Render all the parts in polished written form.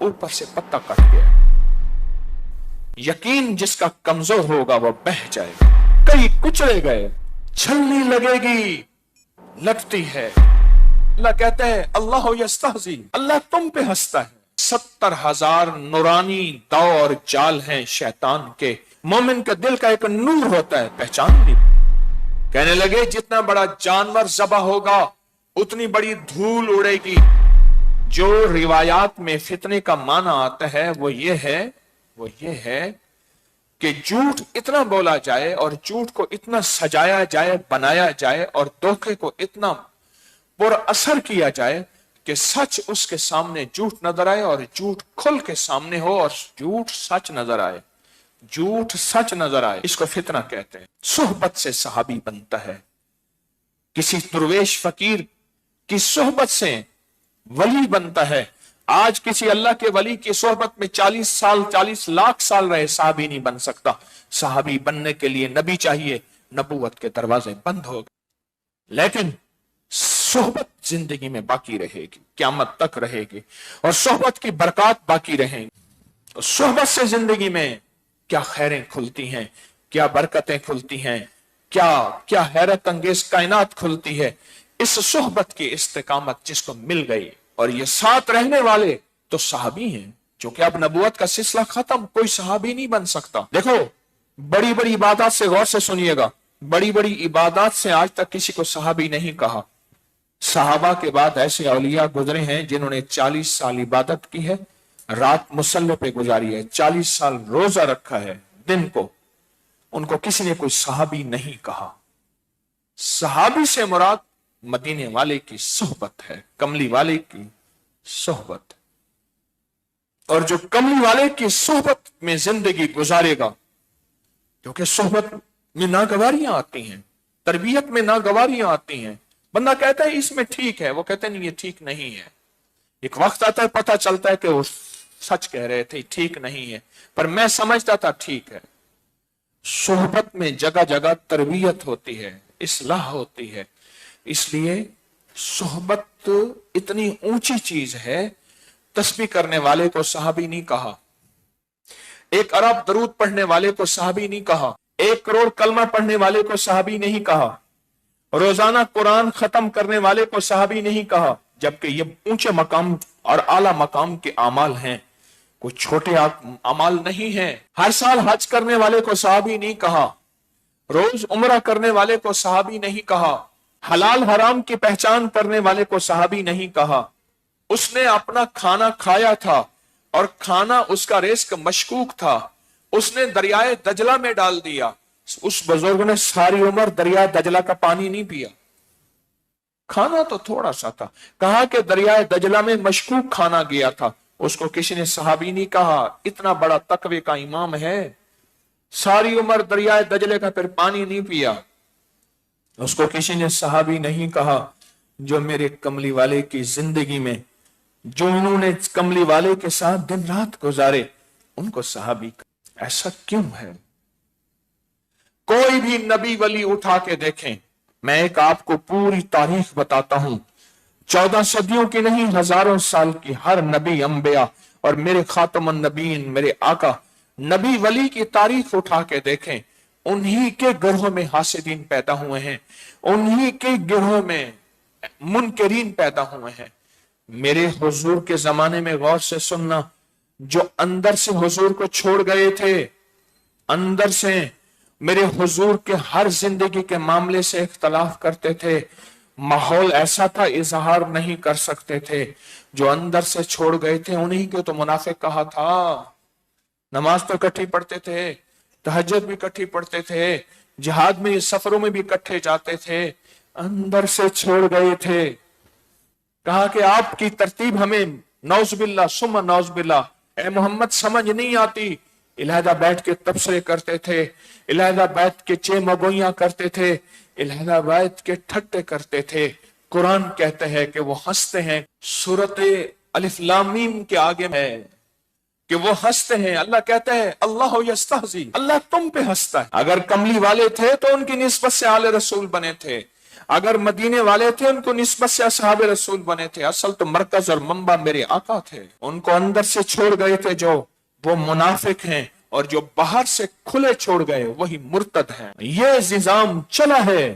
ऊपर से पत्ता कट गया। यकीन जिसका कमजोर होगा वो बह जाएगा। कई कुचले गए, छलनी लगेगी, लगती है। अल्लाह कहते हैं अल्लाह यस्तहज़ी, अल्लाह तुम पे हंसता है। 70,000 नूरानी दाव और जाल हैं शैतान के। मोमिन के दिल का एक नूर होता है, पहचान नहीं। कहने लगे जितना बड़ा जानवर ज़बा होगा उतनी बड़ी धूल उड़ेगी। जो रिवायात में फितने का माना आता है वो ये है कि झूठ इतना बोला जाए और झूठ को इतना सजाया जाए, बनाया जाए और धोखे को इतना पुर असर किया जाए कि सच उसके सामने झूठ नजर आए और झूठ खुल के सामने हो और झूठ सच नजर आए, झूठ सच नजर आए। इसको फितना कहते हैं। सोहबत से सहाबी बनता है। किसी दुर्वेश फकीर की सोहबत से वली बनता है। आज किसी अल्लाह के वली की सोहबत में 40 साल 40 लाख साल रहे, सहाबी नहीं बन सकता। सहाबी बनने के लिए नबी चाहिए, नबूवत के दरवाजे बंद हो गए। लेकिन सोहबत जिंदगी में बाकी रहेगी, क़यामत तक रहेगी और सोहबत की बरकत बाकी रहेंगी। सोहबत से जिंदगी में क्या खैरें खुलती हैं, क्या बरकतें खुलती हैं, क्या हैरत अंगेज कायनात खुलती है। इस सोहबत की इस्तिकामत जिसको मिल गई और ये साथ रहने वाले तो सहाबी हैं। जो कि अब नबूवत का सिलसिला खत्म, कोई सहाबी नहीं बन सकता। देखो बड़ी बड़ी इबादत से गौर से सुनिएगा, बड़ी बड़ी इबादत से आज तक किसी को सहाबी नहीं कहा। सहाबा के बाद ऐसे औलिया गुजरे हैं जिन्होंने 40 साल इबादत की है, रात मुसल्ले पे गुजारी है, 40 साल रोजा रखा है दिन को, उनको किसी ने कोई सहाबी नहीं कहा। सहाबी से मुराद मदीने वाले की सोहबत है, कमली वाले की सोहबत। और जो कमली वाले की सोहबत में जिंदगी गुजारेगा, क्योंकि सोहबत में नागवारियां आती हैं, तरबियत में नागवारियां आती हैं। बंदा कहता है इसमें ठीक है, वो कहते नहीं ये ठीक नहीं है। एक वक्त आता है पता चलता है कि वो सच कह रहे थे, ठीक नहीं है, पर मैं समझता था ठीक है। सोहबत में जगह जगह तरबियत होती है, इस्लाह होती है। इसलिए सोहबत इतनी ऊंची चीज है, तस्बीह करने वाले को सहाबी नहीं कहा, 1 अरब दरूद पढ़ने वाले को सहाबी नहीं कहा, 1 करोड़ कलमा पढ़ने वाले को सहाबी नहीं कहा, रोजाना कुरान खत्म करने वाले को सहाबी नहीं कहा। जबकि ये ऊंचे मकाम और आला मकाम के अमाल हैं, कोई छोटे अमाल नहीं है। हर साल हज करने वाले को सहाबी नहीं कहा, रोज उम्रा करने वाले को सहाबी नहीं कहा, हलाल हराम की पहचान करने वाले को सहाबी नहीं कहा। उसने अपना खाना खाया था और खाना उसका रिस्क मशकूक था, उसने दरियाए दजला में डाल दिया। उस बुजुर्ग ने सारी उम्र दरिया दजला का पानी नहीं पिया, खाना तो थोड़ा सा था। कहा कि दरियाए दजला में मशकूक खाना गया था, उसको किसी ने सहाबी नहीं कहा। इतना बड़ा तकवे का इमाम है, सारी उम्र दरियाए दजले का फिर पानी नहीं पिया, उसको किसी ने सहाबी नहीं कहा। जो मेरे कमली वाले की जिंदगी में, जो इन्होंने कमली वाले के साथ दिन रात गुजारे, उनको सहाबी कहा। ऐसा क्यों है? कोई भी नबी वली उठा के देखें। मैं एक आपको पूरी तारीख बताता हूं, 14 सदियों की नहीं, हजारों साल की। हर नबी अंबिया और मेरे खातमुन नबीन, मेरे आका नबी वली की तारीख उठा के देखें। उन्हीं के गिरोह में हासिदीन पैदा हुए हैं, उन्हीं के गिरोह में मुनकरीन पैदा हुए हैं। मेरे हुजूर के जमाने में गौर से सुनना, जो अंदर से हुजूर को छोड़ गए थे, अंदर से मेरे हुजूर के हर जिंदगी के मामले से इख्तलाफ करते थे, माहौल ऐसा था इजहार नहीं कर सकते थे। जो अंदर से छोड़ गए थे उन्हीं को तो मुनाफिक कहा था। नमाज तो इकट्ठी पढ़ते थे, तहज्जुद भी इकट्ठी पढ़ते थे, जिहाद में सफरों में भी इकट्ठे जाते थे, अंदर से छोड़ गए थे। कहा कि आपकी तरतीब हमें नौज़बिल्ला सुम्मा नौज़बिल्ला, ए मोहम्मद समझ नहीं आती। इलाहा बैठ के तबसरे करते थे, इलाहा बैठ के चेमगोइयां करते थे, इलाहा बैठ के ठट्टे करते थे। कुरान कहते हैं कि वो हंसते हैं। सूरत अलिफ लाम मीम के आगे है कि वो हंसते हैं। अल्लाह कहता है अल्लाह यस्तहज़ी, अल्लाह तुम पे हंसता है। अगर कमली वाले थे तो उनकी निस्बत से आले रसूल बने थे, अगर मदीने वाले थे उनको निस्बत से असहाबे रसूल बने थे, असल तो मरकज और मंबा मेरे आका थे। उनको अंदर से छोड़ गए थे जो वो मुनाफिक हैं, और जो बाहर से खुले छोड़ गए वही मुर्तद हैं। ये निजाम चला है,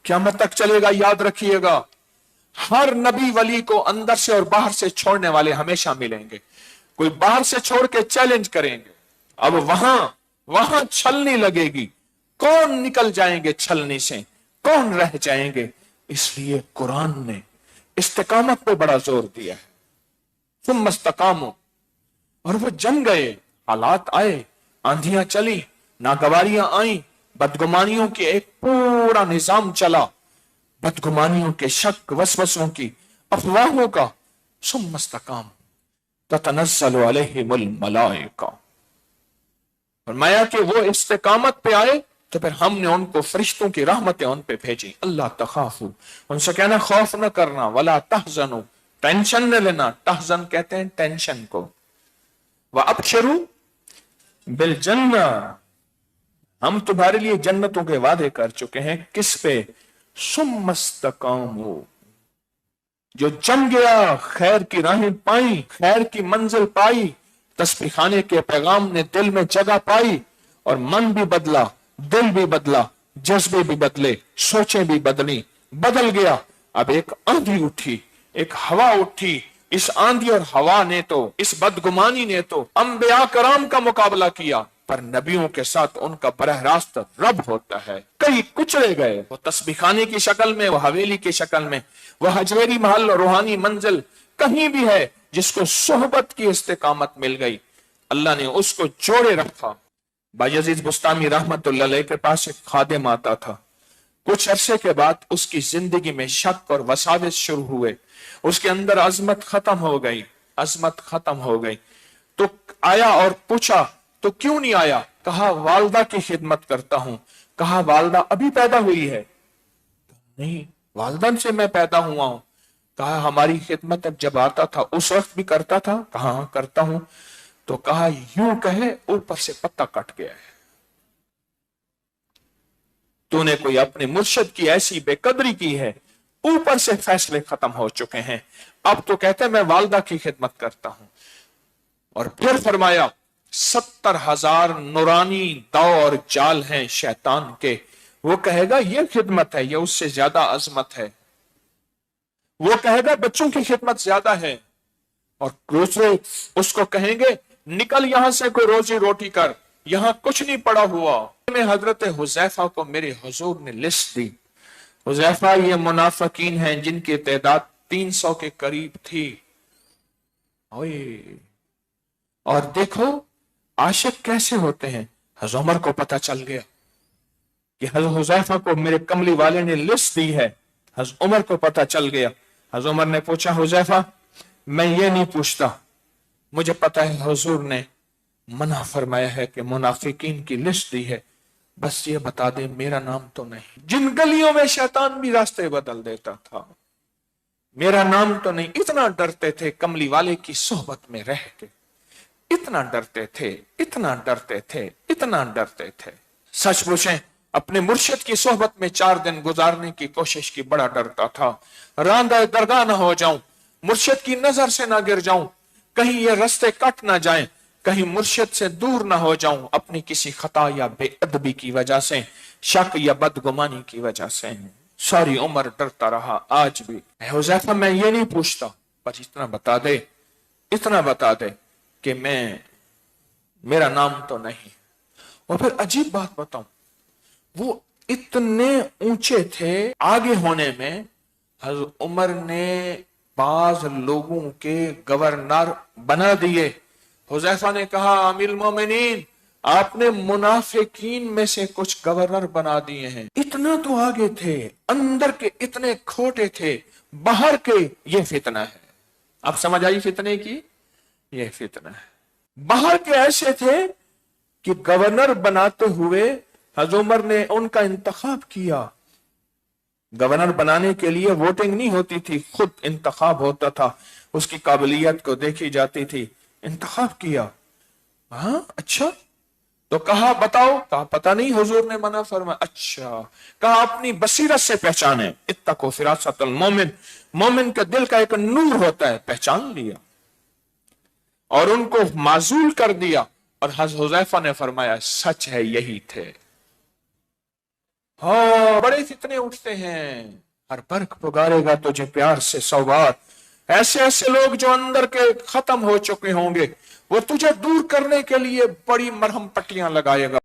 क़यामत तक चलेगा। याद रखिएगा, हर नबी वली को अंदर से और बाहर से छोड़ने वाले हमेशा मिलेंगे। कोई बाहर से छोड़ के चैलेंज करेंगे, अब वहां छलनी लगेगी। कौन निकल जाएंगे छलनी से, कौन रह जाएंगे? इसलिए कुरान ने इस्तिकामत पे बड़ा जोर दिया है। तुम मस्तकामो, और वो जम गए। हालात आए, आंधियां चली, नागवारियां आई, बदगुमानियों की एक पूरा निजाम चला, बदगुमानियों के शक वसवसों की, अफवाहों का। सुम्मा इस्तकामू ततनज़्ज़लु अलैहिमुल मलाइका, फरमाया कि वो इस्तिकामत पे आए तो फिर हमने उनको फरिश्तों की रहमतें उन पे भेजी। अल्लाह तखाफू, उनसे कहना खौफ न करना, वला तहज़नु, टेंशन न लेना। तहज़न कहते हैं टेंशन को। व अबशरू बिल जन्ना, हम तुम्हारे लिए जन्नतों के वादे कर चुके हैं। किस पे? सुम्मा इस्तकामू, जो जम गया, खैर की राहें पाई, खैर की मंजिल पाई, तस्बीह खाने के पैगाम ने दिल में जगह पाई, और मन भी बदला, दिल भी बदला, जज्बे भी बदले, सोचें भी बदली, बदल गया। अब एक आंधी उठी, एक हवा उठी। इस आंधी और हवा ने तो, इस बदगुमानी ने तो अंबिया कराम का मुकाबला किया, पर नबियों के साथ उनका बरह रास्त रब होता है। कई कुचले गए, वो तस्बीह खाने की शक्ल में, वो हवेली की शक्ल में, वो हजवेरी महल, रूहानी मंजिल कहीं भी है। जिसको सोहबत की इस्तिकामत मिल गई, अल्लाह ने उसको जोड़े रखा। बायजीद बुस्तामी रहमतुल्लाह अलैह के पास एक खादिम आता था। कुछ अरसे के बाद उसकी जिंदगी में शक और वसाविस शुरू हुए। उसके अंदर अजमत खत्म हो गई, अजमत खत्म हो गई। तो आया और पूछा, तो क्यों नहीं आया? कहा वालदा की खिदमत करता हूं। कहा वालदा अभी पैदा हुई है? नहीं, वालदा से मैं पैदा हुआ हूं। कहा हमारी खिदमत अब जब आता था उस वक्त भी करता था? कहा करता हूं। तो कहा यूं कहे ऊपर से पत्ता कट गया है। तूने कोई अपने मुर्शिद की ऐसी बेकदरी की है, ऊपर से फैसले खत्म हो चुके हैं। अब तो कहते हैं मैं वालदा की खिदमत करता हूं। और फिर फरमाया 70,000 नूरानी दाव और जाल हैं शैतान के। वो कहेगा ये खिदमत है, ये उससे ज्यादा अजमत है। वो कहेगा बच्चों की खिदमत ज्यादा है। और दूसरे उसको कहेंगे निकल यहां से, कोई रोजी रोटी कर, यहां कुछ नहीं पड़ा हुआ। में हजरत हुजैफा को मेरे हुजूर ने लिस्ट दी। हुजैफा ये मुनाफिकीन हैं जिनकी तादाद 300 के करीब थी। और देखो आशिक कैसे होते हैं। हज़रत उमर को पता चल गया कि हज़रत हुजैफा को मेरे कमली वाले ने लिस्ट दी है। हज़रत उमर को पता चल गया। हज़रत उमर ने पूछा हुजैफा मैं ये नहीं पूछता, मुझे पता है हुजूर ने मना फरमाया है कि मुनाफिकीन की लिस्ट दी है, बस ये बता दे मेरा नाम तो नहीं। जिन गलियों में शैतान भी रास्ते बदल देता था, मेरा नाम तो नहीं। इतना डरते थे कमली वाले की सोहबत में रह के, इतना डरते थे, इतना डरते थे, इतना डरते थे। सच पूछें, अपने मुर्शिद की सोहबत में 4 दिन गुजारने की कोशिश की बड़ा डरता था। रांदा दरगाह ना हो जाऊं, मुर्शिद की नजर से ना गिर जाऊं, कहीं ये रास्ते कट ना जाएं, कहीं मुर्शिद से दूर ना हो जाऊं अपनी किसी खता या बेअदबी की वजह से, शक या बदगुमानी की वजह से। सारी उम्र डरता रहा। आज भी हुजैफा मैं ये नहीं पूछता, पर इतना बता दे, इतना बता दे कि मेरा नाम तो नहीं। और फिर अजीब बात बताऊं, वो इतने ऊंचे थे आगे होने में, हज़रत उमर ने बाज लोगों के गवर्नर बना दिए। हुजैफा ने कहा अमीरुल मोमिनीन आपने मुनाफिकीन में से कुछ गवर्नर बना दिए हैं। इतना तो आगे थे, अंदर के इतने खोटे थे, बाहर के ये फितना है। अब समझ आई फितने की? ये फितना है। बाहर के ऐसे थे कि गवर्नर बनाते हुए हज़रत उमर ने उनका इंतखाब किया। गवर्नर बनाने के लिए वोटिंग नहीं होती थी, खुद इंतखाब होता था, उसकी काबिलियत को देखी जाती थी। इंतखाब किया। हाँ अच्छा, تو کہا بتاؤ، کہا پتہ نہیں، حضور نے منع فرمایا. اچھا، کہا اپنی بصیرت سے پہچانے. اتقوا فراست المومن، مومن کے دل کا ایک نور ہوتا ہے، پہچان لیا اور ان کو معزول کر دیا. اور حضرت حذیفہ نے فرمایا سچ ہے، یہی تھے. ہاں بڑے فتنے اٹھتے ہیں، ہر برق پگارے گا تجھے پیار سے سوگات. ایسے ایسے لوگ جو اندر کے ختم ہو چکے ہوں گے، وہ تجھے دور کرنے کے لیے بڑی مرہم پٹیاں لگائے گا.